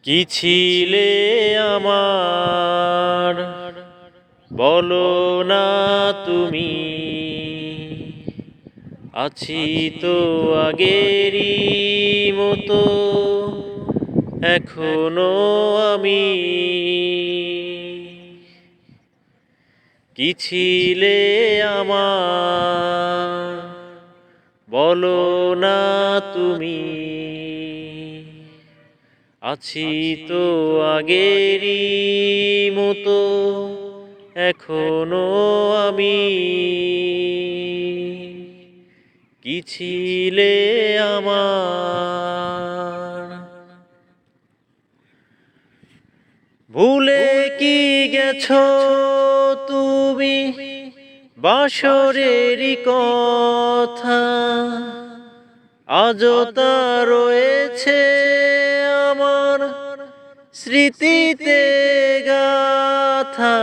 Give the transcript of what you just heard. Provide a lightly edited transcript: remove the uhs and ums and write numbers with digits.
কি ছিলে আমার বলো না তুমি, আছি তো আগেরই মতো এখনো আমি। কি ছিলে আমার বলো না তুমি, আছি তো আগেরই মতো এখনো আমি। কি ছিলে আমার ভুলে কি গেছো তুমি বাসরেরই কথা, আজও তা রয়েছে আমার স্মৃতিতে গাথা।